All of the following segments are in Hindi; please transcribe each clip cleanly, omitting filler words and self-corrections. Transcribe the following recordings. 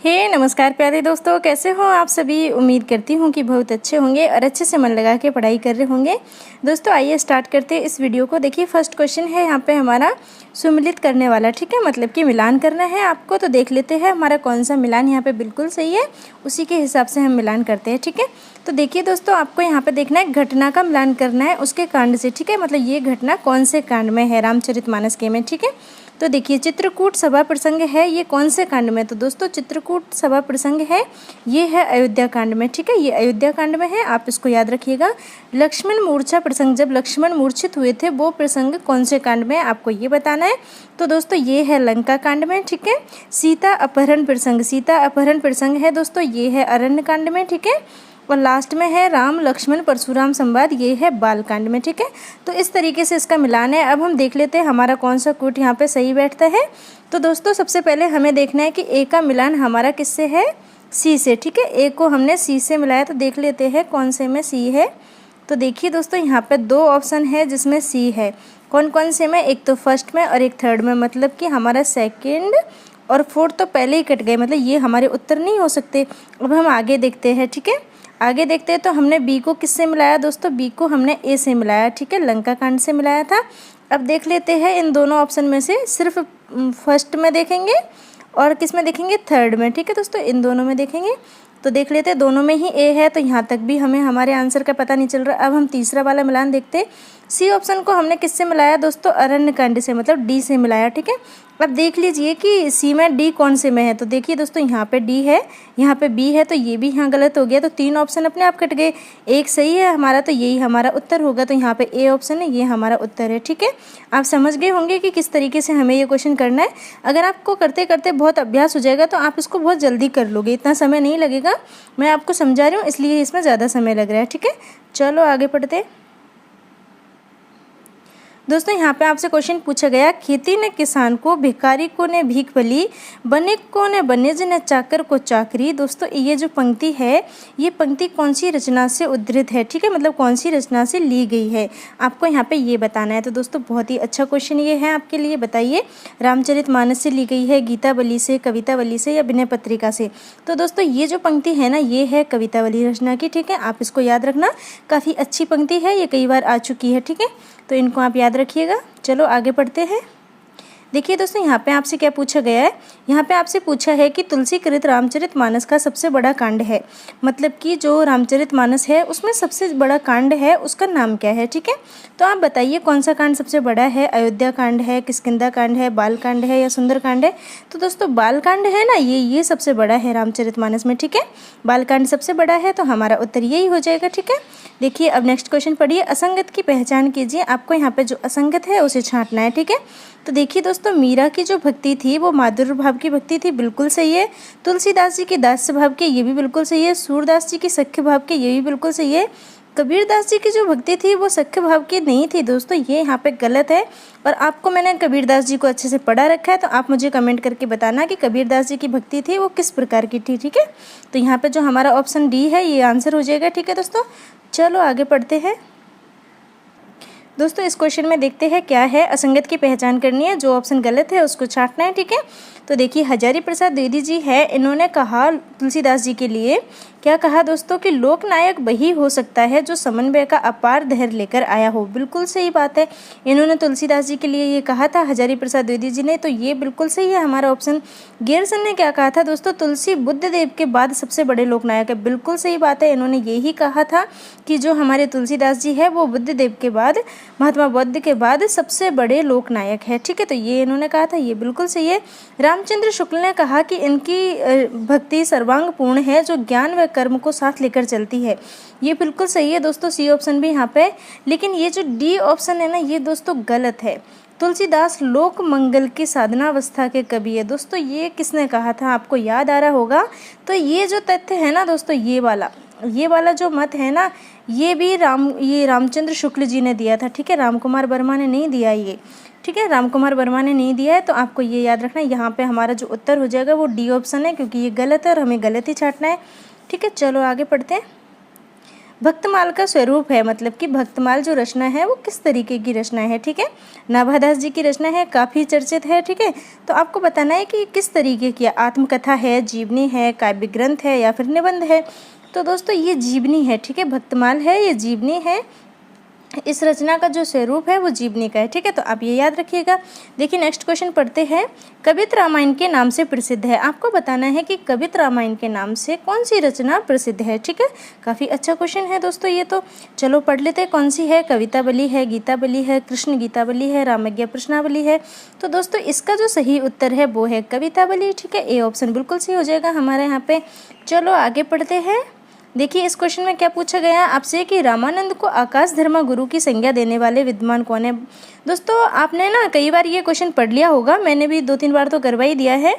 नमस्कार प्यारे दोस्तों, कैसे हो आप सभी। उम्मीद करती हूँ कि बहुत अच्छे होंगे और अच्छे से मन लगा के पढ़ाई कर रहे होंगे। दोस्तों आइए स्टार्ट करते हैं इस वीडियो को। देखिए फर्स्ट क्वेश्चन है यहाँ पे हमारा सुमिलित करने वाला, ठीक है, मतलब कि मिलान करना है आपको। तो देख लेते हैं हमारा कौन सा मिलान यहाँ पे बिल्कुल सही है, उसी के हिसाब से हम मिलान करते हैं, ठीक है। तो देखिए दोस्तों, आपको यहाँ पे देखना है घटना का मिलान करना है उसके कांड से, ठीक है, मतलब ये घटना कौन से कांड में है रामचरितमानस के में, ठीक है। तो देखिए चित्रकूट सभा प्रसंग है, ये कौन से कांड में। तो दोस्तों चित्रकूट सभा प्रसंग है, ये है अयोध्या कांड में, ठीक है, ये अयोध्या कांड में है, आप इसको याद रखिएगा। लक्ष्मण मूर्छा प्रसंग, जब लक्ष्मण मूर्छित हुए थे वो प्रसंग कौन से कांड में, आपको ये बताना है। तो दोस्तों ये है लंका कांड में, ठीक है। सीता अपहरण प्रसंग, सीता अपहरण प्रसंग है दोस्तों, ये है अरण्य कांड में, ठीक है। और लास्ट में है राम लक्ष्मण परशुराम संवाद, ये है बालकांड में, ठीक है। तो इस तरीके से इसका मिलान है। अब हम देख लेते हैं हमारा कौन सा कूट यहाँ पे सही बैठता है। तो दोस्तों सबसे पहले हमें देखना है कि ए का मिलान हमारा किससे है, सी से, ठीक है। ए को हमने सी से मिलाया, तो देख लेते हैं कौन से में सी है। तो देखिए दोस्तों यहाँ पे दो ऑप्शन है जिसमें सी है, कौन कौन से में, एक तो फर्स्ट में और एक थर्ड में, मतलब कि हमारा सेकेंड और फोर्थ तो पहले ही कट गए, मतलब ये हमारे उत्तर नहीं हो सकते। अब हम आगे देखते हैं, ठीक है, आगे देखते हैं। तो हमने बी को किससे मिलाया दोस्तों, बी को हमने ए से मिलाया, ठीक है, लंका कांड से मिलाया था। अब देख लेते हैं इन दोनों ऑप्शन में से सिर्फ फर्स्ट में देखेंगे और किस में देखेंगे, थर्ड में, ठीक है दोस्तों, इन दोनों में देखेंगे। तो देख लेते हैं दोनों में ही ए है, तो यहाँ तक भी हमें हमारे आंसर का पता नहीं चल रहा। अब हम तीसरा वाला मिलान देखते हैं। सी ऑप्शन को हमने किससे मिलाया दोस्तों, अरण्य कांड से, मतलब डी से मिलाया, ठीक है। अब देख लीजिए कि सी में डी कौन से में है। तो देखिए दोस्तों यहाँ पे डी है, यहाँ पे बी है, तो ये भी यहाँ गलत हो गया। तो तीन ऑप्शन अपने आप कट गए, एक सही है हमारा, तो यही हमारा उत्तर होगा। तो यहाँ पे ए ऑप्शन है, ये हमारा उत्तर है, ठीक है। आप समझ गए होंगे कि किस तरीके से हमें ये क्वेश्चन करना है। अगर आपको करते करते बहुत अभ्यास हो जाएगा तो आप इसको बहुत जल्दी कर लोगे, इतना समय नहीं लगेगा। मैं आपको समझा रही हूँ इसलिए इसमें ज़्यादा समय लग रहा है, ठीक है। चलो आगे पढ़ते हैं। दोस्तों यहाँ पे आपसे क्वेश्चन पूछा गया, खेती ने किसान को, भिखारी को ने भीख बली, बनिक को ने बनिज ने चाकर को चाकरी। दोस्तों ये जो पंक्ति है, ये पंक्ति कौन सी रचना से उद्धृत है, ठीक है, मतलब कौन सी रचना से ली गई है, आपको यहाँ पे ये बताना है। तो दोस्तों बहुत ही अच्छा क्वेश्चन ये है आपके लिए। बताइए रामचरितमानस से ली गई है, गीतावली से, कवितावली से या विनय पत्रिका से। तो दोस्तों ये जो पंक्ति है ना, ये है कवितावली रचना की, ठीक है, आप इसको याद रखना, काफ़ी अच्छी पंक्ति है, ये कई बार आ चुकी है, ठीक है, तो इनको आप याद रखिएगा। चलो आगे पढ़ते हैं। देखिए दोस्तों यहाँ पे आपसे क्या पूछा गया है, यहाँ पे आपसे पूछा है कि तुलसीकृत रामचरितमानस का सबसे बड़ा कांड है, मतलब कि जो रामचरितमानस है उसमें सबसे बड़ा कांड है, उसका नाम क्या है, ठीक है। तो आप बताइए कौन सा कांड सबसे बड़ा है, अयोध्या कांड है, किष्किंधा कांड है, बाल कांड है या सुंदर कांड है। तो दोस्तों बाल कांड है ना, ये सबसे बड़ा है रामचरितमानस में, ठीक है, बाल कांड सबसे बड़ा है, तो हमारा उत्तर यही हो जाएगा, ठीक है। देखिए अब नेक्स्ट क्वेश्चन पढ़िए, असंगत की पहचान कीजिए। आपको यहाँ पे जो असंगत है उसे छांटना है, ठीक है। तो देखिए दोस्तों मीरा की जो भक्ति थी वो माधुर्य भाव की भक्ति थी, बिल्कुल सही है। तुलसीदास जी की दास्य भाव की, ये भी बिल्कुल सही है। सूरदास जी की सख्य भाव की, ये भी बिल्कुल सही है। कबीरदास जी की जो भक्ति थी वो सख्य भाव की नहीं थी दोस्तों, ये यहाँ पे गलत है। और आपको मैंने कबीरदास जी को अच्छे से पढ़ा रखा है, तो आप मुझे कमेंट करके बताना कि कबीरदास जी की भक्ति थी वो किस प्रकार की थी, ठीक है। तो यहाँ पे जो हमारा ऑप्शन डी है ये आंसर हो जाएगा, ठीक है दोस्तों। चलो आगे पढ़ते हैं। दोस्तों इस क्वेश्चन में देखते हैं क्या है, असंगत की पहचान करनी है, जो ऑप्शन गलत है उसको छांटना है, ठीक है। तो देखिए हजारी प्रसाद द्विवेदी जी है, इन्होंने कहा तुलसीदास जी के लिए, क्या कहा दोस्तों कि लोकनायक वही हो सकता है जो समन्वय का अपार धैर्य लेकर आया हो। बिल्कुल सही बात है, इन्होंने तुलसीदास जी के लिए ये कहा था हजारी प्रसाद द्विवेदी जी ने, तो ये बिल्कुल सही है हमारा ऑप्शन। गेरसन ने क्या कहा था दोस्तों, तुलसी बुद्ध देव के बाद सबसे बड़े लोकनायक है। बिल्कुल सही बात है, इन्होंने यही कहा था कि जो हमारे तुलसीदास जी है वो बुद्ध देव के बाद, महात्मा बुद्ध के बाद सबसे बड़े लोकनायक है, ठीक है, तो ये इन्होंने कहा था, ये बिल्कुल सही है। रामचंद्र शुक्ल ने कहा कि इनकी भक्ति सर्वांग पूर्ण है, जो ज्ञान व कर्म को साथ लेकर चलती है, ये बिल्कुल सही है दोस्तों, सी ऑप्शन भी यहाँ पे। लेकिन ये जो डी ऑप्शन है ना, ये दोस्तों गलत है। तुलसीदास लोक मंगल की साधनावस्था के कवि है दोस्तों, ये किसने कहा था, आपको याद आ रहा होगा। तो ये जो तथ्य है ना दोस्तों, ये वाला जो मत है ना, ये भी रामचंद्र शुक्ल जी ने दिया था, ठीक है, रामकुमार वर्मा ने नहीं दिया ये, ठीक है, रामकुमार वर्मा ने नहीं दिया है। तो आपको ये याद रखना, यहाँ पे हमारा जो उत्तर हो जाएगा वो डी ऑप्शन है, क्योंकि ये गलत है और हमें गलत ही छांटना है, ठीक है। चलो आगे पढ़ते हैं। भक्तमाल का स्वरूप है, मतलब कि भक्तमाल जो रचना है वो किस तरीके की रचना है। ठीक है, नाभादास जी की रचना है, काफ़ी चर्चित है। ठीक है, तो आपको बताना है कि किस तरीके की आत्मकथा है, जीवनी है, काव्य ग्रंथ है या फिर निबंध है। तो दोस्तों ये जीवनी है। ठीक है, भक्तमाल है, ये जीवनी है। इस रचना का जो स्वरूप है वो जीवनी का है। ठीक है, तो आप ये याद रखिएगा। देखिए नेक्स्ट क्वेश्चन पढ़ते हैं। कवित रामायण के नाम से प्रसिद्ध है। आपको बताना है कि कवित रामायण के नाम से कौन सी रचना प्रसिद्ध है। ठीक है, काफ़ी अच्छा क्वेश्चन है दोस्तों ये तो। चलो पढ़ लेते हैं कौन सी है। कवितावली है, गीतावली है, कृष्ण गीतावली है, रामज्ञा प्रश्नावली है। तो दोस्तों इसका जो सही उत्तर है वो है कवितावली। ठीक है, ए ऑप्शन बिल्कुल सही हो जाएगा हमारे यहाँ पे। चलो आगे पढ़ते हैं। देखिए इस क्वेश्चन में क्या पूछा गया है आपसे कि रामानंद को आकाश धर्मा गुरु की संज्ञा देने वाले विद्वान कौन है। दोस्तों आपने ना कई बार ये क्वेश्चन पढ़ लिया होगा, मैंने भी 2-3 बार तो करवा ही दिया है।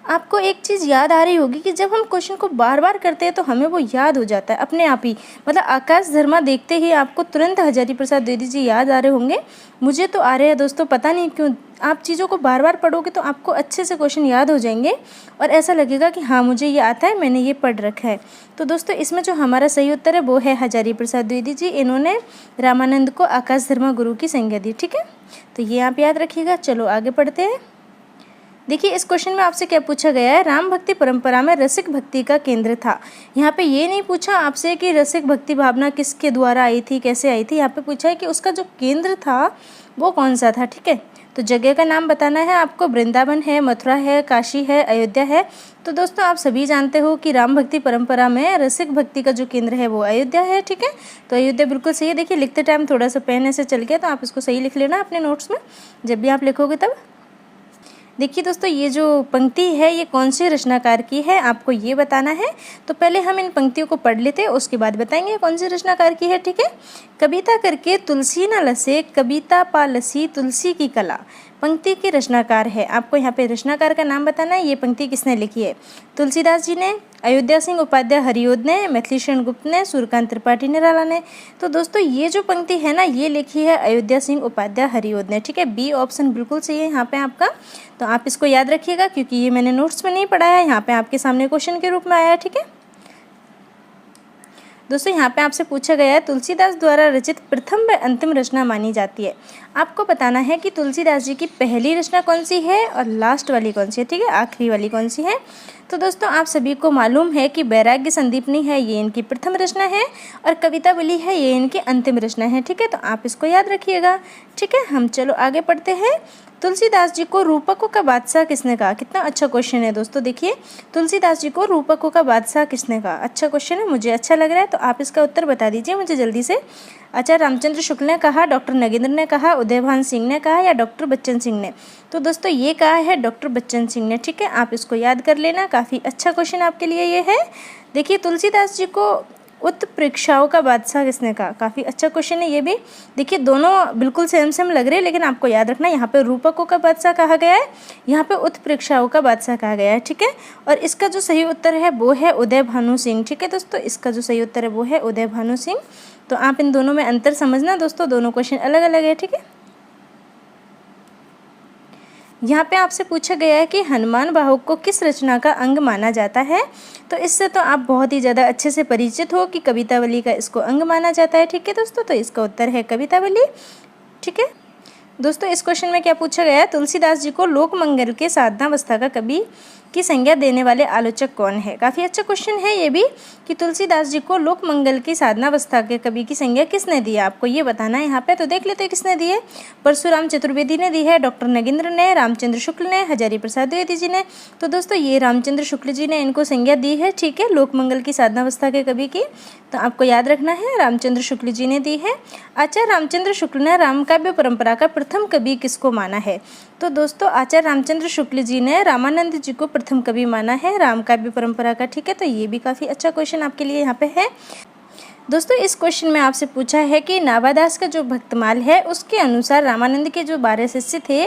आपको एक चीज़ याद आ रही होगी कि जब हम क्वेश्चन को बार बार करते हैं तो हमें वो याद हो जाता है अपने आप ही। मतलब आकाश धर्मा देखते ही आपको तुरंत हजारी प्रसाद द्विवेदी जी याद आ रहे होंगे। मुझे तो आ रहे हैं दोस्तों, पता नहीं क्यों। आप चीज़ों को बार बार पढ़ोगे तो आपको अच्छे से क्वेश्चन याद हो जाएंगे और ऐसा लगेगा कि हाँ मुझे ये आता है, मैंने ये पढ़ रखा है। तो दोस्तों इसमें जो हमारा सही उत्तर है वो है हजारी प्रसाद द्विवेदी जी। इन्होंने रामानंद को आकाश धर्मा गुरु की संज्ञा दी। ठीक है, तो ये आप याद रखिएगा। चलो आगे पढ़ते हैं। देखिए इस क्वेश्चन में आपसे क्या पूछा गया है। राम भक्ति परंपरा में रसिक भक्ति का केंद्र था। यहाँ पे ये नहीं पूछा आपसे कि रसिक भक्ति भावना किसके द्वारा आई थी, कैसे आई थी। यहाँ पे पूछा है कि उसका जो केंद्र था वो कौन सा था। ठीक है, तो जगह का नाम बताना है आपको। वृंदावन है, मथुरा है, काशी है, अयोध्या है। तो दोस्तों आप सभी जानते हो कि राम भक्ति परंपरा में रसिक भक्ति का जो केंद्र है वो अयोध्या है। ठीक है, तो अयोध्या बिल्कुल सही है। देखिए लिखते टाइम थोड़ा सा पेन ऐसे चल गया तो आप इसको सही लिख लेना अपने नोट्स में जब भी आप लिखोगे तब। देखिए दोस्तों ये जो पंक्ति है ये कौन से रचनाकार की है, आपको ये बताना है। तो पहले हम इन पंक्तियों को पढ़ लेते हैं, उसके बाद बताएंगे कौन से रचनाकार की है। ठीक है, कविता करके तुलसी न लसे, कविता पा लसी तुलसी की कला। पंक्ति के रचनाकार है, आपको यहाँ पे रचनाकार का नाम बताना है। ये पंक्ति किसने लिखी है? तुलसीदास जी ने, अयोध्या सिंह उपाध्याय हरिओद ने, मैथिली शरण गुप्त ने, सूर्यकांत त्रिपाठी निराला ने। तो दोस्तों ये जो पंक्ति है ना ये लिखी है अयोध्या सिंह उपाध्याय हरिओद ने। ठीक है, बी ऑप्शन बिल्कुल सही है यहाँ पे आपका। तो आप इसको याद रखिएगा क्योंकि ये मैंने नोट्स में नहीं पढ़ा है, यहाँ पे आपके सामने क्वेश्चन के रूप में आया है। ठीक है दोस्तों, यहाँ पे आपसे पूछा गया है तुलसीदास द्वारा रचित प्रथम व अंतिम रचना मानी जाती है। आपको बताना है कि तुलसीदास जी की पहली रचना कौन सी है और लास्ट वाली कौन सी है। ठीक है, आखिरी वाली कौन सी है। तो दोस्तों आप सभी को मालूम है कि वैराग्य संदीपनी है ये इनकी प्रथम रचना है और कवितावली है ये इनकी अंतिम रचना है। ठीक है, तो आप इसको याद रखिएगा। ठीक है, हम चलो आगे पढ़ते हैं। तुलसीदास जी को रूपकों का बादशाह किसने कहा? कितना अच्छा क्वेश्चन है दोस्तों। देखिए तुलसीदास जी को रूपकों का बादशाह किसने कहा? अच्छा क्वेश्चन है, मुझे अच्छा लग रहा है। तो आप इसका उत्तर बता दीजिए मुझे जल्दी से। आचार्य रामचंद्र शुक्ल ने कहा, डॉक्टर नगेंद्र ने कहा, उदयभान सिंह ने कहा या डॉक्टर बच्चन सिंह ने? तो दोस्तों ये कहा है डॉक्टर बच्चन सिंह ने। ठीक है, आप इसको याद कर लेना, काफ़ी अच्छा क्वेश्चन आपके लिए ये है। देखिए तुलसीदास जी को उत्प्रेक्षाओं का बादशाह किसने कहा? काफ़ी अच्छा क्वेश्चन है ये भी। देखिए दोनों बिल्कुल सेम सेम लग रहे हैं लेकिन आपको याद रखना यहाँ पे रूपकों का बादशाह कहा गया है, यहाँ पे उत्प्रेक्षाओं का बादशाह कहा गया है। ठीक है, और इसका जो सही उत्तर है वो है उदय भानु सिंह। ठीक है दोस्तों, इसका जो सही उत्तर है वो है उदय भानु सिंह। तो आप इन दोनों में अंतर समझना दोस्तों, दोनों क्वेश्चन अलग अलग है। ठीक है, यहाँ पे आपसे पूछा गया है कि हनुमान बाहुक को किस रचना का अंग माना जाता है। तो इससे तो आप बहुत ही ज़्यादा अच्छे से परिचित हो कि कवितावली का इसको अंग माना जाता है। ठीक है दोस्तों, तो इसका उत्तर है कवितावली। ठीक है दोस्तों, इस क्वेश्चन में क्या पूछा गया है? तुलसीदास जी को लोक मंगल के साधनावस्था का कवि की संज्ञा देने वाले आलोचक कौन है? काफ़ी अच्छा क्वेश्चन है ये भी कि तुलसीदास जी को लोक मंगल की साधनावस्था के कवि की संज्ञा किसने दी है, आपको ये बताना है यहाँ पे। तो देख लेते हैं किसने दी है। परशुराम चतुर्वेदी ने दी है, डॉक्टर नगेंद्र ने, रामचंद्र शुक्ल ने, हजारी प्रसाद द्विवेदी जी ने। तो दोस्तों ये रामचंद्र शुक्ल जी ने इनको संज्ञा दी है। ठीक है, लोक मंगल की साधनावस्था के कवि की। तो आपको याद रखना है रामचंद्र शुक्ल जी ने दी है। आचार्य रामचंद्र शुक्ल ने रामकाव्य परंपरा का प्रथम कवि किसको माना है? तो दोस्तों आचार्य रामचंद्र शुक्ल जी ने रामानंद जी को प्रथम कवि माना है रामकाव्य परंपरा का। ठीक है, तो ये भी काफ़ी अच्छा क्वेश्चन आपके लिए यहाँ पे है। दोस्तों इस क्वेश्चन में आपसे पूछा है कि नाभादास का जो भक्तमाल है उसके अनुसार रामानंद के जो 12 शिष्य थे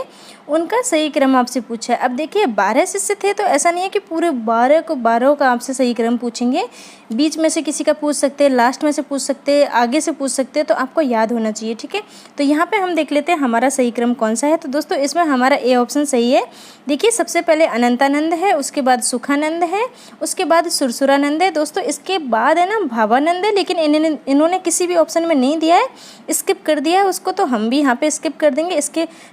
उनका सही क्रम आपसे पूछा है। अब देखिए 12 शिष्य थे तो ऐसा नहीं है कि पूरे 12 का आपसे सही क्रम पूछेंगे, बीच में से किसी का पूछ सकते हैं, लास्ट में से पूछ सकते हैं, आगे से पूछ सकते हैं, तो आपको याद होना चाहिए, ठीक है। तो यहाँ पे हम देख लेते हैं हमारा सही क्रम कौन सा है। तो दोस्तों इसमें हमारा ए ऑप्शन सही है। देखिए सबसे पहले अनंतानंद है, उसके बाद सुखानंद है, उसके बाद सुरसुरानंद है दोस्तों, इसके बाद है ना भावानंद है, लेकिन इन्होंने किसी भी ऑप्शन में नहीं दिया है, स्किप कर दिया है उसको, तो हम भी यहाँ पे स्किप कर देंगे।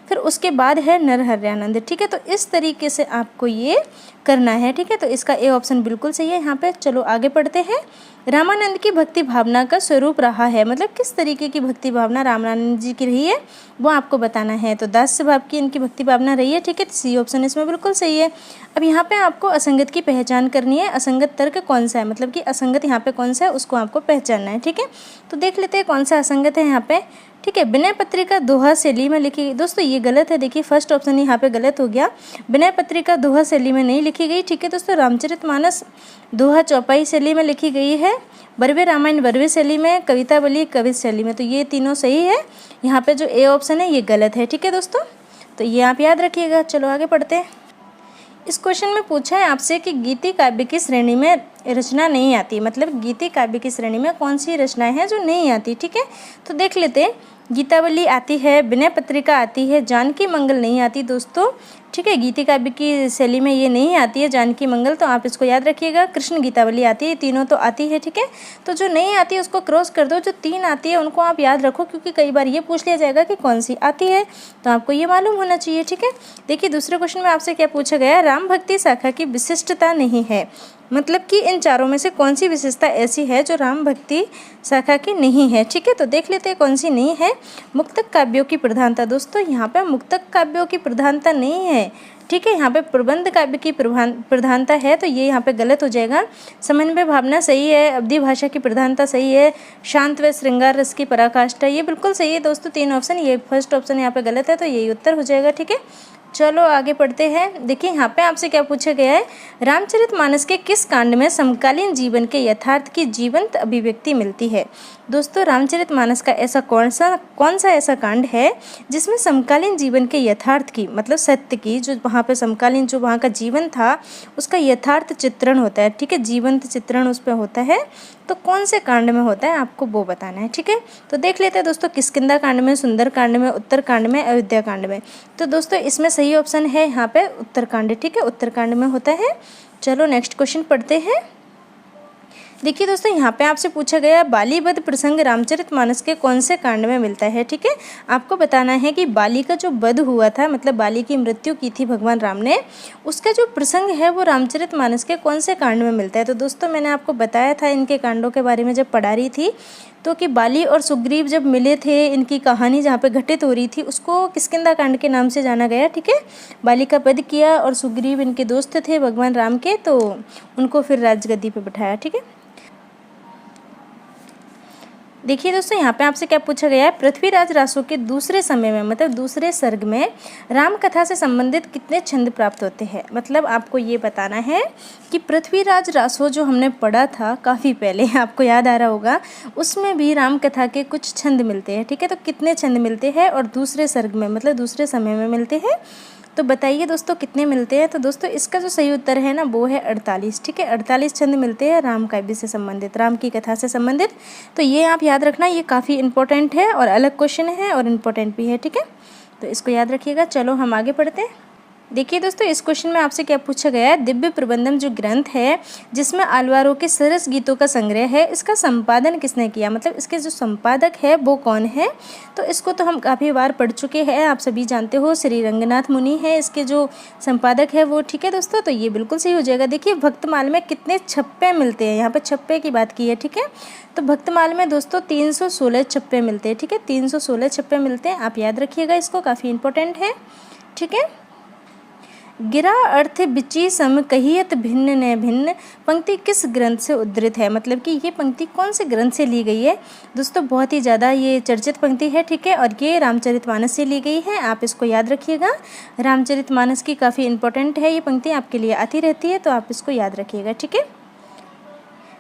फिर उसके बाद है नरहरयानंद, ठीक है। तो इस तरीके से आपको ये करना है, ठीक है। तो इसका ए ऑप्शन बिल्कुल सही है यहाँ पे। चलो आगे पढ़ते हैं। रामानंद की भक्ति भावना का स्वरूप रहा है, मतलब किस तरीके की भक्ति भावना रामानंद जी की रही है वो आपको बताना है। तो दास्य भाव की इनकी भक्ति भावना रही है, ठीक है। सी ऑप्शन इसमें बिल्कुल सही है। अब यहाँ पे आपको असंगत की पहचान करनी है, असंगत तर्क कौन सा है, मतलब कि असंगत यहाँ पे कौन सा है उसको आपको पहचानना है, ठीक है। तो देख लेते हैं कौन सा असंगत है यहाँ पे, ठीक है। विनय पत्रिका दोहा शैली में लिखी गई, दोस्तों ये गलत है। देखिए फर्स्ट ऑप्शन यहाँ पे गलत हो गया, विनय पत्रिका दोहा शैली में नहीं लिखी गई, ठीक है दोस्तों। रामचरितमानस दोहा चौपाई शैली में लिखी गई है, बरवे रामायण बरवे शैली में, कवितावली कवित शैली में। तो ये तीनों सही है, यहाँ पे जो ए ऑप्शन है ये गलत है, ठीक है दोस्तों। तो ये आप याद रखिएगा। चलो आगे पढ़ते हैं। इस क्वेश्चन में पूछा है आपसे कि गीति काव्य की श्रेणी में रचना नहीं आती, मतलब गीति काव्य की श्रेणी में कौन सी रचनाएं हैं जो नहीं आती, ठीक है। तो देख लेते हैं। गीतावली आती है, विनय पत्रिका आती है, जानकी मंगल नहीं आती दोस्तों, ठीक है। गीति काव्य की शैली में ये नहीं आती है जानकी मंगल, तो आप इसको याद रखिएगा। कृष्ण गीतावली आती है, तीनों तो आती है, ठीक है। तो जो नहीं आती है उसको क्रॉस कर दो, जो 3 आती है उनको आप याद रखो, क्योंकि कई बार ये पूछ लिया जाएगा कि कौन सी आती है, तो आपको ये मालूम होना चाहिए, ठीक है। देखिए दूसरे क्वेश्चन में आपसे क्या पूछा गया है, राम भक्ति शाखा की विशिष्टता नहीं है, मतलब कि इन चारों में से कौन सी विशेषता ऐसी है जो राम भक्ति शाखा की नहीं है, ठीक है। तो देख लेते हैं कौन सी नहीं है। मुक्तक काव्यों की प्रधानता, दोस्तों यहाँ पे मुक्तक काव्यों की प्रधानता नहीं है, ठीक है। यहाँ पे प्रबंध काव्य की प्रधानता है, तो ये यहाँ पे गलत हो जाएगा। समन्वय भावना सही है, अवधि भाषा की प्रधानता सही है, शांत व श्रृंगार रस की पराकाष्ठा ये बिल्कुल सही है दोस्तों। 3 ऑप्शन, ये फर्स्ट ऑप्शन यहाँ पे गलत है, तो यही उत्तर हो जाएगा, ठीक है। चलो आगे पढ़ते हैं। देखिए यहाँ पे आपसे क्या पूछा गया है, रामचरितमानस के किस कांड में समकालीन जीवन के यथार्थ की जीवंत अभिव्यक्ति मिलती है। दोस्तों रामचरितमानस का ऐसा कौन सा ऐसा कांड है जिसमें समकालीन जीवन के यथार्थ की, मतलब सत्य की, जो वहाँ पे समकालीन जो वहाँ का जीवन था उसका यथार्थ चित्रण होता है, ठीक है। जीवंत चित्रण उस पर होता है, तो कौन से कांड में होता है आपको वो बताना है, ठीक है। तो देख लेते हैं दोस्तों, किष्किंधा कांड में, सुंदर कांड में, उत्तर कांड में, अयोध्या कांड में। तो दोस्तों इसमें सही ऑप्शन है यहाँ पे उत्तर कांड, ठीक है, उत्तर कांड में होता है। चलो नेक्स्ट क्वेश्चन पढ़ते हैं। देखिए दोस्तों यहाँ पे आपसे पूछा गया बाली वध प्रसंग रामचरितमानस के कौन से कांड में मिलता है, ठीक है। आपको बताना है कि बाली का जो वध हुआ था, मतलब बाली की मृत्यु की थी भगवान राम ने, उसका जो प्रसंग है वो रामचरितमानस के कौन से कांड में मिलता है। तो दोस्तों मैंने आपको बताया था इनके कांडों के बारे में जब पढ़ा रही थी, तो कि बाली और सुग्रीव जब मिले थे, इनकी कहानी जहाँ पे घटित हो रही थी उसको किष्किंधा कांड के नाम से जाना गया, ठीक है। बाली का वध किया और सुग्रीव इनके दोस्त थे भगवान राम के, तो उनको फिर राजगद्दी पे बिठाया, ठीक है। देखिए दोस्तों यहाँ पे आपसे क्या पूछा गया है, पृथ्वीराज रासो के दूसरे समय में, मतलब दूसरे सर्ग में राम कथा से संबंधित कितने छंद प्राप्त होते हैं। मतलब आपको ये बताना है कि पृथ्वीराज रासो जो हमने पढ़ा था काफ़ी पहले, आपको याद आ रहा होगा, उसमें भी राम कथा के कुछ छंद मिलते हैं, ठीक है। तो कितने छंद मिलते हैं और दूसरे सर्ग में, मतलब दूसरे समय में मिलते हैं, तो बताइए दोस्तों कितने मिलते हैं। तो दोस्तों इसका जो सही उत्तर है ना वो है 48, ठीक है। 48 छंद मिलते हैं राम काव्य से संबंधित, राम की कथा से संबंधित। तो ये आप याद रखना, ये काफ़ी इंपॉर्टेंट है और अलग क्वेश्चन है और इम्पोर्टेंट भी है, ठीक है। तो इसको याद रखिएगा। चलो हम आगे पढ़ते हैं। देखिए दोस्तों इस क्वेश्चन में आपसे क्या पूछा गया है, दिव्य प्रबंधम जो ग्रंथ है जिसमें आलवारों के सरस गीतों का संग्रह है, इसका संपादन किसने किया, मतलब इसके जो संपादक है वो कौन है। तो इसको तो हम काफ़ी बार पढ़ चुके हैं, आप सभी जानते हो, श्री रंगनाथ मुनि है इसके जो संपादक है वो, ठीक है दोस्तों। तो ये बिल्कुल सही हो जाएगा। देखिए भक्तमाल में कितने छप्पे मिलते हैं, यहाँ पर छप्पे की बात की है, ठीक है। तो भक्तमाल में दोस्तों 316 छप्पे मिलते हैं, ठीक है, 316 छप्पे मिलते हैं, आप याद रखिएगा इसको, काफ़ी इंपॉर्टेंट है, ठीक है। गिरा अर्थ बिची सम कहियत भिन्न न भिन्न पंक्ति किस ग्रंथ से उद्धृत है, मतलब कि ये पंक्ति कौन से ग्रंथ से ली गई है। दोस्तों बहुत ही ज़्यादा ये चर्चित पंक्ति है, ठीक है, और ये रामचरितमानस से ली गई है, आप इसको याद रखिएगा। रामचरितमानस की काफ़ी इंपॉर्टेंट है ये पंक्ति, आपके लिए आती रहती है, तो आप इसको याद रखिएगा, ठीक है।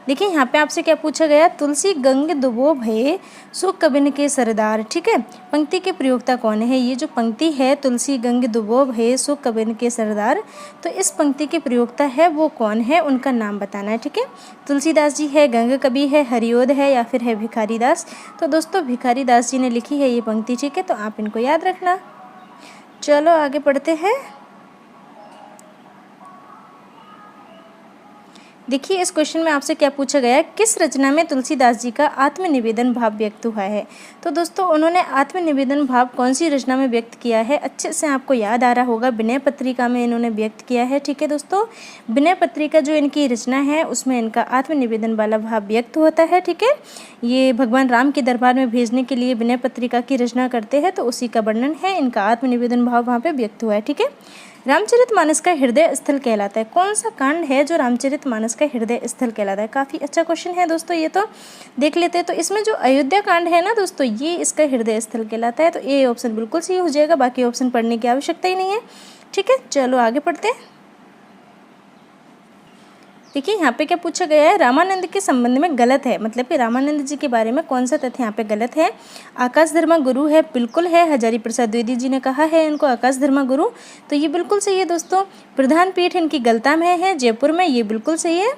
देखिए यहाँ पे आपसे क्या पूछा गया, तुलसी गंग दुबो भये सो कबिन के सरदार। ठीक है, पंक्ति के प्रयोक्ता कौन है? ये जो पंक्ति है तुलसी गंग दुबो भये सो कबिन के सरदार, तो इस पंक्ति के प्रयोक्ता है वो कौन है, उनका नाम बताना है। ठीक है, तुलसीदास जी है, गंग कवि है, हरिओद है या फिर है भिखारी दास। तो दोस्तों भिखारी दास जी ने लिखी है ये पंक्ति। ठीक है, तो आप इनको याद रखना। चलो आगे पढ़ते हैं। देखिए इस क्वेश्चन में आपसे क्या पूछा गया है, किस रचना में तुलसीदास जी का आत्मनिवेदन भाव व्यक्त हुआ है? तो दोस्तों उन्होंने आत्मनिवेदन भाव कौन सी रचना में व्यक्त किया है? अच्छे से आपको याद आ रहा होगा, विनय पत्रिका में इन्होंने व्यक्त किया है। ठीक है दोस्तों, विनय पत्रिका जो इनकी रचना है उसमें इनका आत्मनिवेदन वाला भाव व्यक्त होता है। ठीक है, ये भगवान राम के दरबार में भेजने के लिए विनय पत्रिका की रचना करते हैं, तो उसी का वर्णन है, इनका आत्मनिवेदन भाव वहाँ पे व्यक्त हुआ है। ठीक है, रामचरितमानस का हृदय स्थल कहलाता है, कौन सा कांड है जो रामचरितमानस का हृदय स्थल कहलाता है? काफ़ी अच्छा क्वेश्चन है दोस्तों, ये तो देख लेते हैं। तो इसमें जो अयोध्या कांड है ना दोस्तों, ये इसका हृदय स्थल कहलाता है। तो ये ऑप्शन बिल्कुल सही हो जाएगा, बाकी ऑप्शन पढ़ने की आवश्यकता ही नहीं है। ठीक है, चलो आगे पढ़ते हैं। देखिए यहाँ पे क्या पूछा गया है, रामानंद के संबंध में गलत है, मतलब कि रामानंद जी के बारे में कौन सा तथ्य यहाँ पे गलत है? आकाश धर्मा गुरु है, बिल्कुल है। हजारी प्रसाद द्विवेदी जी ने कहा है इनको आकाश धर्मा गुरु, तो ये बिल्कुल सही है दोस्तों। प्रधान पीठ इनकी गलता में है, जयपुर में, ये बिल्कुल सही है।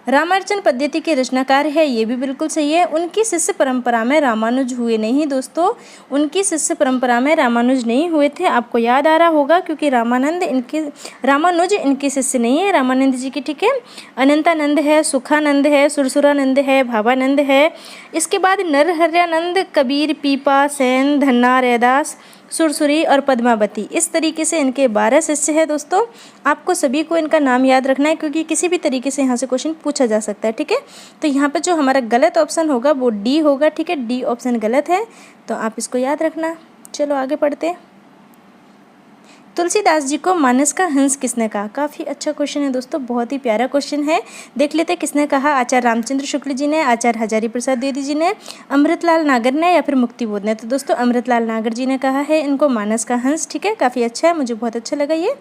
रामार्चन पद्धति के रचनाकार है, ये भी बिल्कुल सही है। उनकी शिष्य परंपरा में रामानुज हुए नहीं दोस्तों, उनकी शिष्य परंपरा में रामानुज नहीं हुए थे, आपको याद आ रहा होगा, क्योंकि रामानुज इनके शिष्य नहीं है रामानंद जी की। ठीक है, अनंतानंद है, सुखानंद है, सुरसुरानंद है, भावानंद है। इसके बाद नरहर्यानंद, कबीर, पीपा, सेन, धन्ना, रैदास, सुरसुरी और पद्मावती, इस तरीके से इनके 12 शिष्य हैं दोस्तों। आपको सभी को इनका नाम याद रखना है, क्योंकि किसी भी तरीके से यहाँ से क्वेश्चन पूछा जा सकता है। ठीक है, तो यहाँ पे जो हमारा गलत ऑप्शन होगा वो डी होगा। ठीक है, डी ऑप्शन गलत है, तो आप इसको याद रखना। चलो आगे पढ़ते हैं। तुलसीदास जी को मानस का हंस किसने कहा? काफ़ी अच्छा क्वेश्चन है दोस्तों, बहुत ही प्यारा क्वेश्चन है। देख लेते हैं किसने कहा। आचार्य रामचंद्र शुक्ल जी ने, आचार्य हजारी प्रसाद द्विवेदी जी ने, अमृतलाल नागर ने या फिर मुक्तिबोध ने? तो दोस्तों अमृतलाल नागर जी ने कहा है इनको मानस का हंस। ठीक है, काफ़ी अच्छा है, मुझे बहुत अच्छा लगा ये।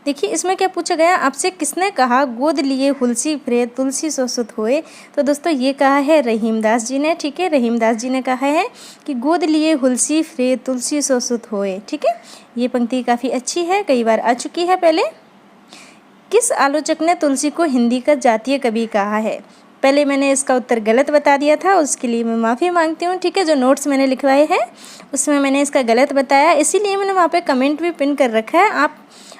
देखिए इसमें क्या पूछा गया आपसे, किसने कहा गोद लिए हुलसी फिरे तुलसी सो सुत होए? तो दोस्तों ये कहा है रहीमदास जी ने। ठीक है, रहीमदास जी ने कहा है कि गोद लिए हुलसी फिरे तुलसी सो सुत होए। ठीक है, ये पंक्ति काफ़ी अच्छी है, कई बार आ चुकी है पहले। किस आलोचक ने तुलसी को हिंदी का जातीय कवि कहा है? पहले मैंने इसका उत्तर गलत बता दिया था, उसके लिए मैं माफ़ी मांगती हूँ। ठीक है, जो नोट्स मैंने लिखवाए हैं उसमें मैंने इसका गलत बताया, इसीलिए मैंने वहाँ पे कमेंट भी पिन कर रखा है। आप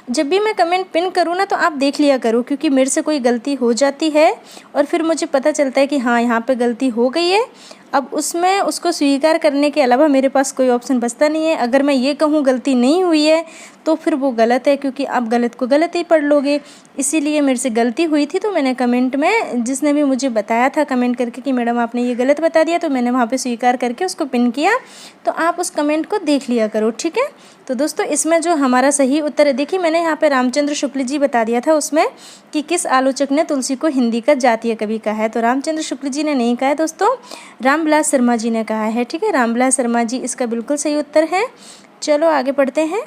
जब भी मैं कमेंट पिन करूँ ना तो आप देख लिया करो, क्योंकि मेरे से कोई गलती हो जाती है और फिर मुझे पता चलता है कि हाँ यहाँ पे गलती हो गई है। अब उसमें उसको स्वीकार करने के अलावा मेरे पास कोई ऑप्शन बचता नहीं है। अगर मैं ये कहूँ गलती नहीं हुई है तो फिर वो गलत है, क्योंकि आप गलत को गलत ही पढ़ लोगे। इसीलिए मेरे से गलती हुई थी, तो मैंने कमेंट में जिसने भी मुझे बताया था कमेंट करके कि मैडम आपने ये गलत बता दिया, तो मैंने वहाँ पे स्वीकार करके उसको पिन किया। तो आप उस कमेंट को देख लिया करो। ठीक है, तो दोस्तों इसमें जो हमारा सही उत्तर है, देखिए मैंने यहाँ पे रामचंद्र शुक्ल जी बता दिया था उसमें कि किस आलोचक ने तुलसी को हिंदी का जातीय कवि कहा है, तो रामचंद्र शुक्ल जी ने नहीं कहा है दोस्तों, रामविलास शर्मा जी ने कहा है। ठीक है, रामविलास शर्मा जी इसका बिल्कुल सही उत्तर है। चलो आगे पढ़ते हैं।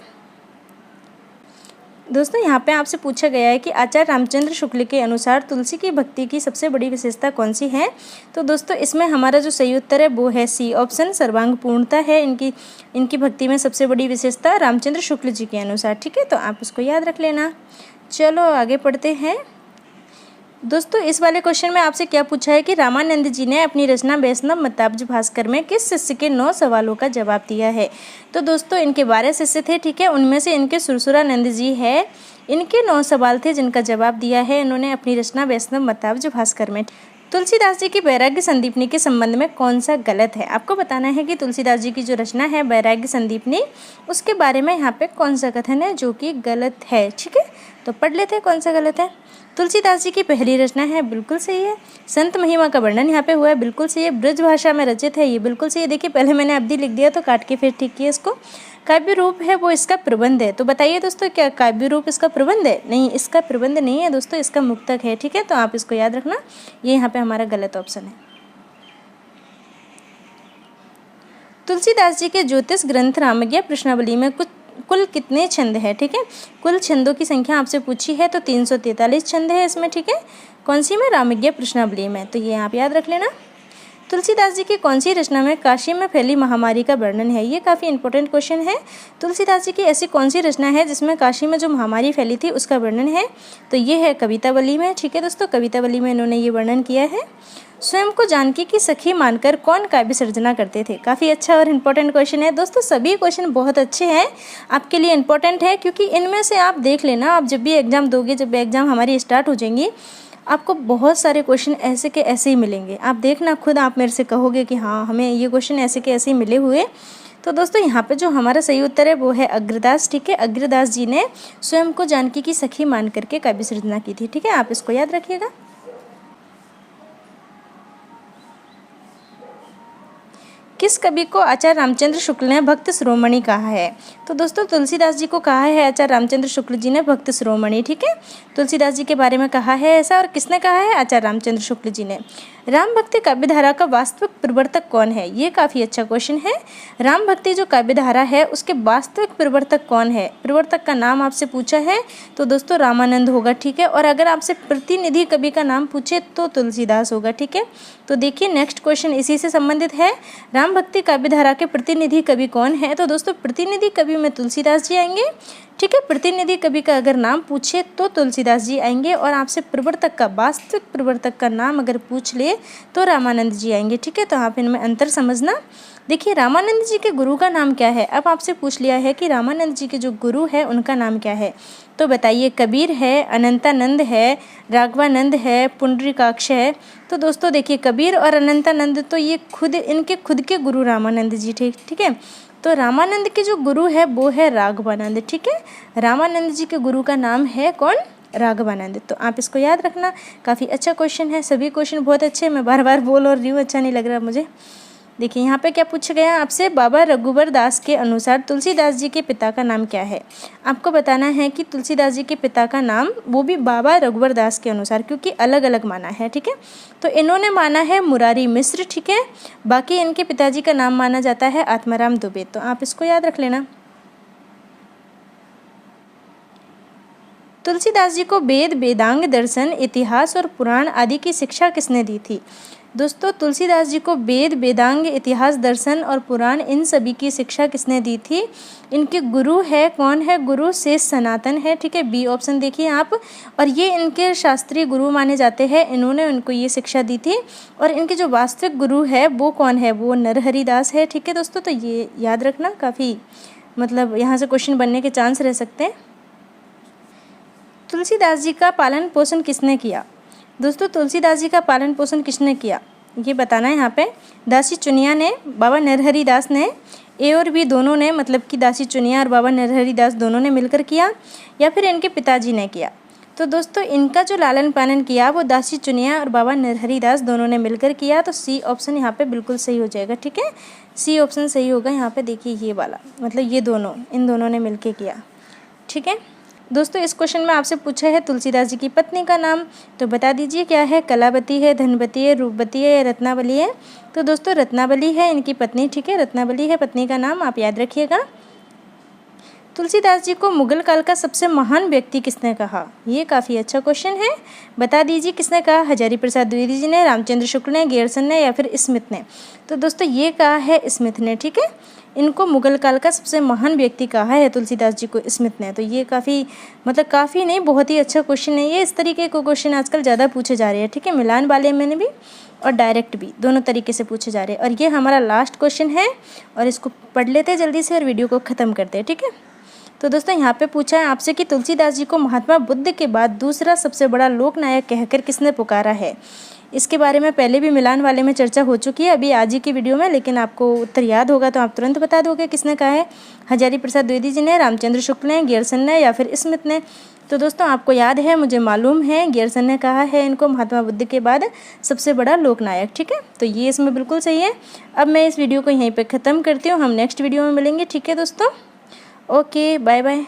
दोस्तों यहाँ पे आपसे पूछा गया है कि आचार्य रामचंद्र शुक्ल के अनुसार तुलसी की भक्ति की सबसे बड़ी विशेषता कौन सी है? तो दोस्तों इसमें हमारा जो सही उत्तर है वो है सी ऑप्शन, सर्वांग पूर्णता है इनकी भक्ति में सबसे बड़ी विशेषता रामचंद्र शुक्ल जी के अनुसार। ठीक है, तो आप उसको याद रख लेना। चलो आगे पढ़ते हैं। दोस्तों इस वाले क्वेश्चन में आपसे क्या पूछा है कि रामानंद जी ने अपनी रचना वैष्णव मताब्ज भास्कर में किस शिष्य के 9 सवालों का जवाब दिया है? तो दोस्तों इनके 12 शिष्य थे। ठीक है, उनमें से इनके सुरसुरानंद जी है, इनके 9 सवाल थे जिनका जवाब दिया है इन्होंने अपनी रचना वैष्णव मताब्ज भास्कर में। तुलसीदास जी की वैराग्य संदीपनी के संबंध में कौन सा गलत है? आपको बताना है कि तुलसीदास जी की जो रचना है वैराग्य संदीपनी, उसके बारे में यहाँ पे कौन सा कथन है जो कि गलत है। ठीक है, तो पढ़ लेते हैं कौन सा गलत है। तुलसीदास जी की पहली रचना है, बिल्कुल सही है। संत महिमा का वर्णन यहाँ पे हुआ है, बिल्कुल सही है। ब्रज भाषा में रचित है, ये बिल्कुल सही है। देखिए पहले मैंने अवधि लिख दिया तो काट के फिर ठीक किया इसको। काव्य रूप है वो इसका प्रबंध है, तो बताइए दोस्तों क्या काव्य रूप इसका प्रबंध है? नहीं, इसका प्रबंध नहीं है दोस्तों, इसका मुक्तक है। ठीक है, तो आप इसको याद रखना, ये यहाँ पे हमारा गलत ऑप्शन है। तुलसीदास जी के ज्योतिष ग्रंथ रामज्ञा प्रश्नावली में कुछ कुल कितने छंद है, ठीक है। कुल छंदों की संख्या आपसे पूछी है तो 343 छंद है इसमें, ठीक है। कौन सी में? रामज्ञ प्रश्नावली में। तो ये आप याद रख लेना। तुलसीदास जी की कौन सी रचना में काशी में फैली महामारी का वर्णन है? ये काफ़ी इंपॉर्टेंट क्वेश्चन है। तुलसीदास जी की ऐसी कौन सी रचना है जिसमें काशी में जो महामारी फैली थी उसका वर्णन है? तो ये है कवितावली में, ठीक है दोस्तों। कवितावली में इन्होंने ये वर्णन किया है। स्वयं को जानकी की सखी मानकर कौन काव्य सर्जना करते थे? काफ़ी अच्छा और इम्पोर्टेंट क्वेश्चन है दोस्तों। सभी क्वेश्चन बहुत अच्छे हैं, आपके लिए इम्पोर्टेंट है, क्योंकि इनमें से आप देख लेना, आप जब भी एग्ज़ाम दोगे, जब एग्ज़ाम हमारी स्टार्ट हो जाएंगी, आपको बहुत सारे क्वेश्चन ऐसे के ऐसे ही मिलेंगे। आप देखना खुद, आप मेरे से कहोगे कि हाँ हमें ये क्वेश्चन ऐसे के ऐसे ही मिले हुए। तो दोस्तों यहाँ पे जो हमारा सही उत्तर है वो है अग्रदास, ठीक है। अग्रदास जी ने स्वयं को जानकी की सखी मान करके काव्य सृजना की थी, ठीक है। आप इसको याद रखिएगा। किस कवि को आचार्य रामचंद्र शुक्ल ने भक्त शिरोमणि कहा है? तो दोस्तों तुलसीदास जी को कहा है आचार्य रामचंद्र शुक्ल जी ने भक्त शिरोमणि, ठीक है। तुलसीदास जी के बारे में कहा है ऐसा, और किसने कहा है? आचार्य रामचंद्र शुक्ल जी ने। राम भक्ति काव्यधारा का वास्तविक प्रवर्तक कौन है? ये काफ़ी अच्छा क्वेश्चन है। राम भक्ति जो काव्यधारा है उसके वास्तविक प्रवर्तक कौन है? प्रवर्तक का नाम आपसे पूछा है तो दोस्तों रामानंद होगा, ठीक है। और अगर आपसे प्रतिनिधि कवि का नाम पूछे तो तुलसीदास होगा, ठीक है। तो देखिए नेक्स्ट क्वेश्चन इसी से संबंधित है। राम भक्ति काव्यधारा के प्रतिनिधि कवि कौन है? तो दोस्तों प्रतिनिधि कवि में तुलसीदास जी आएंगे, ठीक है। प्रतिनिधि कवि का अगर नाम पूछे तो तुलसीदास जी आएंगे, और आपसे प्रवर्तक का, वास्तविक प्रवर्तक का नाम अगर पूछ ले तो रामानंद जी आएंगे, ठीक है। तो आप इनमें अंतर समझना। देखिए रामानंद जी के गुरु का नाम क्या है? अब आपसे पूछ लिया है कि रामानंद जी के जो गुरु है उनका नाम क्या है, तो बताइए। कबीर है, अनंतानंद है, राघवानंद है, पुंडरीकाक्ष है। तो दोस्तों देखिए कबीर और अनंतानंद तो ये खुद, इनके खुद के गुरु रामानंद जी थे, ठीक है। तो रामानंद के जो गुरु है वो है राघवानंद, ठीक है। रामानंद जी के गुरु का नाम है कौन? राघवानंद। तो आप इसको याद रखना। काफ़ी अच्छा क्वेश्चन है, सभी क्वेश्चन बहुत अच्छे हैं। मैं बार बार बोल और रही हूँ, अच्छा नहीं लग रहा मुझे। देखिए यहाँ पे क्या पूछा गया आपसे, बाबा रघुबर दास के अनुसार तुलसीदास जी के पिता का नाम क्या है? आपको बताना है कि तुलसीदास जी के पिता का नाम, वो भी बाबा रघुबर दास के अनुसार, क्योंकि अलग अलग माना है, ठीक है। तो इन्होंने माना है मुरारी मिश्र, ठीक है। बाकी इनके पिताजी का नाम माना जाता है आत्माराम दुबे। तो आप इसको याद रख लेना। तुलसीदास जी को वेद, वेदांग, दर्शन, इतिहास और पुराण आदि की शिक्षा किसने दी थी? दोस्तों तुलसीदास जी को वेद, वेदांग, इतिहास, दर्शन और पुराण, इन सभी की शिक्षा किसने दी थी? इनके गुरु है, कौन है? गुरु शेष सनातन है, ठीक है। बी ऑप्शन देखिए आप। और ये इनके शास्त्रीय गुरु माने जाते हैं, इन्होंने उनको ये शिक्षा दी थी। और इनके जो वास्तविक गुरु है वो कौन है? वो नरहरि दास है, ठीक है दोस्तों। तो ये याद रखना, काफ़ी मतलब यहाँ से क्वेश्चन बनने के चांस रह सकते हैं। तुलसीदास जी का पालन पोषण किसने किया? दोस्तों तुलसीदास जी का पालन पोषण किसने किया ये बताना है यहाँ पे। दासी चुनिया ने, बाबा नरहरि दास ने, ए और बी दोनों ने, मतलब कि दासी चुनिया और बाबा नरहरि दास दोनों ने मिलकर किया, या फिर इनके पिताजी ने किया? तो दोस्तों इनका जो लालन पालन किया वो दासी चुनिया और बाबा नरहरि दास दोनों ने मिलकर किया। तो सी ऑप्शन यहाँ पे बिल्कुल सही हो जाएगा, ठीक है। सी ऑप्शन सही होगा यहाँ पे। देखिए ये वाला, मतलब ये दोनों, इन दोनों ने मिलकर किया, ठीक है दोस्तों। इस क्वेश्चन में आपसे पूछा है तुलसीदास जी की पत्नी का नाम, तो बता दीजिए क्या है? कलावती है, धनवती है, रूपवती है या रत्नावली है? तो दोस्तों रत्नावली है इनकी पत्नी, ठीक है। रत्नावली है पत्नी का नाम, आप याद रखिएगा। तुलसीदास जी को मुगल काल का सबसे महान व्यक्ति किसने कहा? ये काफ़ी अच्छा क्वेश्चन है, बता दीजिए किसने कहा? हजारी प्रसाद द्विवेदी जी ने, रामचंद्र शुक्ल ने, गेयरसन ने या फिर स्मिथ ने? तो दोस्तों ये कहा है स्मिथ ने, ठीक है। इनको मुगल काल का सबसे महान व्यक्ति कहा है तुलसीदास जी को स्मिथ ने। तो ये काफ़ी, मतलब काफ़ी नहीं, बहुत ही अच्छा क्वेश्चन है ये। इस तरीके को क्वेश्चन आजकल ज़्यादा पूछे जा रहे हैं, ठीक है। मिलान वाले में भी और डायरेक्ट भी, दोनों तरीके से पूछे जा रहे हैं। और ये हमारा लास्ट क्वेश्चन है, और इसको पढ़ लेते हैं जल्दी से और वीडियो को ख़त्म करते हैं, ठीक है। तो दोस्तों यहाँ पे पूछा है आपसे कि तुलसीदास जी को महात्मा बुद्ध के बाद दूसरा सबसे बड़ा लोकनायक कहकर किसने पुकारा है? इसके बारे में पहले भी मिलान वाले में चर्चा हो चुकी है, अभी आज ही की वीडियो में, लेकिन आपको उत्तर याद होगा तो आप तुरंत बता दोगे किसने कहा है। हजारी प्रसाद द्विवेदी जी ने, रामचंद्र शुक्ल ने, गेयरसन ने या फिर स्मिथ ने? तो दोस्तों आपको याद है, मुझे मालूम है, गेयरसन ने कहा है इनको महात्मा बुद्ध के बाद सबसे बड़ा लोकनायक, ठीक है। तो ये इसमें बिल्कुल सही है। अब मैं इस वीडियो को यहीं पर ख़त्म करती हूँ, हम नेक्स्ट वीडियो में मिलेंगे, ठीक है दोस्तों। Okay, bye bye.